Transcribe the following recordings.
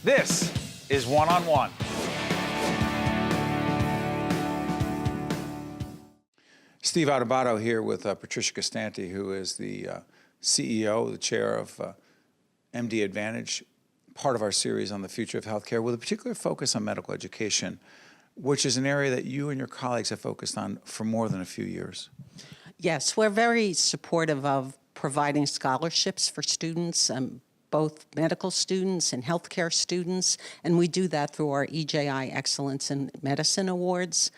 This is One-on-One. Steve Adubato here with Patricia Costante, who is the CEO, the chair of MDAdvantage, part of our series on the future of healthcare, with a particular focus on medical education, which is an area that you and your colleagues have focused on for more than a few years. Yes, we're very supportive of providing scholarships for students, both medical students and healthcare students, and we do that through our EJI Excellence in Medicine Awards.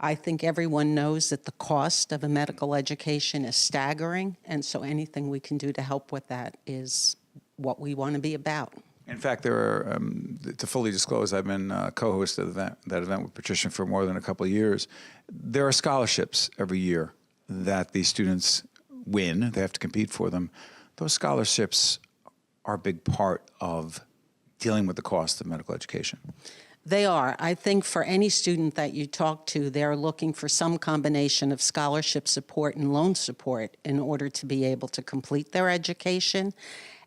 I think everyone knows that the cost of a medical education is staggering, and so anything we can do to help with that is what we want to be about. In fact, there are, to fully disclose, I've been co-host of that event with Patricia for more than a couple of years. There are scholarships every year that these students win. They have to compete for them. Those scholarships are a big part of dealing with the cost of medical education. They are. I think for any student that you talk to, they're looking for some combination of scholarship support and loan support in order to be able to complete their education.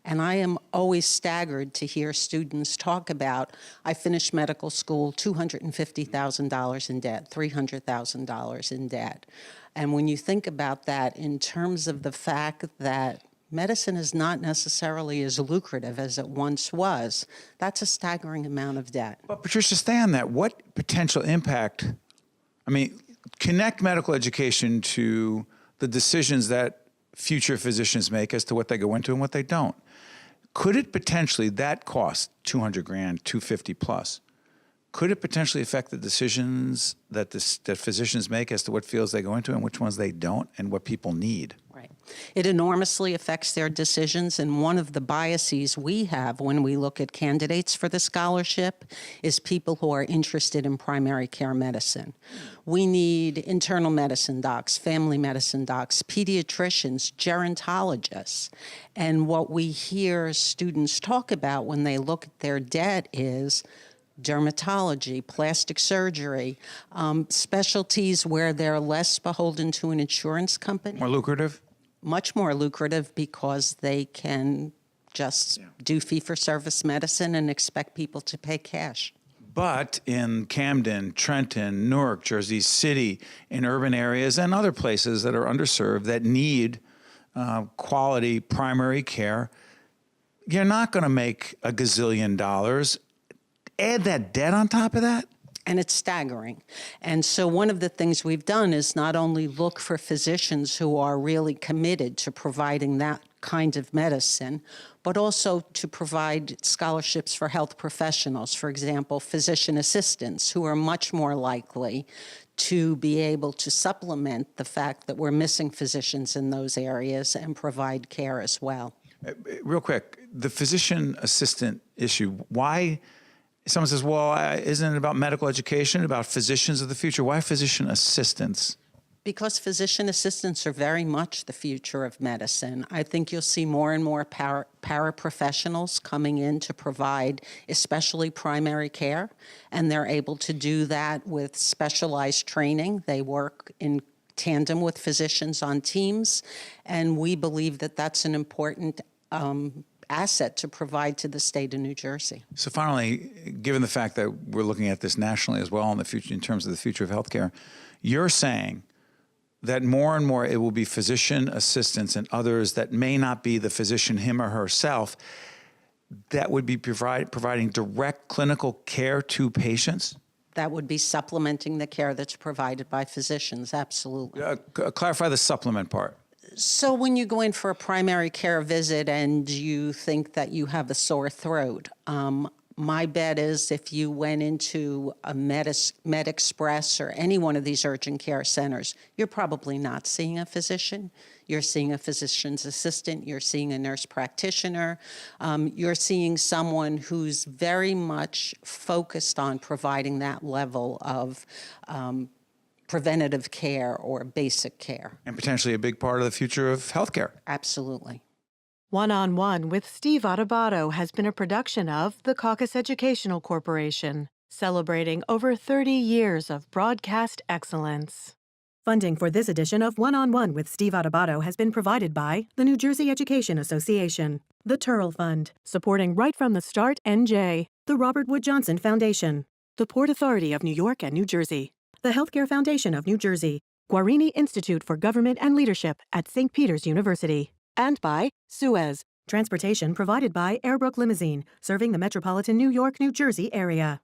And I am always staggered to hear students talk about, I finished medical school $250,000 in debt, $300,000 in debt. And when you think about that in terms of the fact that medicine is not necessarily as lucrative as it once was, that's a staggering amount of debt. But Patricia, stay on that. What potential impact, connect medical education to the decisions that future physicians make as to what they go into and what they don't. Could it potentially, that cost, $200,000, $250,000 plus, could it potentially affect the decisions that physicians make as to what fields they go into and which ones they don't and what people need? Right. It enormously affects their decisions, and one of the biases we have when we look at candidates for the scholarship is people who are interested in primary care medicine. We need internal medicine docs, family medicine docs, pediatricians, gerontologists, and what we hear students talk about when they look at their debt is dermatology, plastic surgery, specialties where they're less beholden to an insurance company. More lucrative? Much more lucrative because they can just do fee-for-service medicine and expect people to pay cash. But in Camden, Trenton, Newark, Jersey City, in urban areas and other places that are underserved that need quality primary care, you're not going to make a gazillion dollars. Add that debt on top of that? And it's staggering. And so one of the things we've done is not only look for physicians who are really committed to providing that kind of medicine, but also to provide scholarships for health professionals, for example, physician assistants, who are much more likely to be able to supplement the fact that we're missing physicians in those areas and provide care as well. Real quick, the physician assistant issue, why? Someone says, well, isn't it about medical education, about physicians of the future? Why physician assistants? Because physician assistants are very much the future of medicine. I think you'll see more and more paraprofessionals coming in to provide especially primary care, and they're able to do that with specialized training. They work in tandem with physicians on teams, and we believe that that's an important asset to provide to the state of New Jersey. So finally, given the fact that we're looking at this nationally as well in the future, in terms of the future of healthcare, you're saying that more and more it will be physician assistants and others that may not be the physician him or herself that would be providing direct clinical care to patients? That would be supplementing the care that's provided by physicians, absolutely. Clarify the supplement part. So when you go in for a primary care visit and you think that you have a sore throat, my bet is if you went into a MedExpress or any one of these urgent care centers, you're probably not seeing a physician. You're seeing a physician's assistant. You're seeing a nurse practitioner. You're seeing someone who's very much focused on providing that level of preventative care or basic care. And potentially a big part of the future of healthcare. Absolutely. One-on-One with Steve Adubato has been a production of the Caucus Educational Corporation, celebrating over 30 years of broadcast excellence. Funding for this edition of One-on-One with Steve Adubato has been provided by the New Jersey Education Association, the Turrell Fund, supporting Right from the Start NJ, the Robert Wood Johnson Foundation, the Port Authority of New York and New Jersey, the Healthcare Foundation of New Jersey, Guarini Institute for Government and Leadership at St. Peter's University, and by Suez, transportation provided by Airbrook Limousine, serving the metropolitan New York, New Jersey area.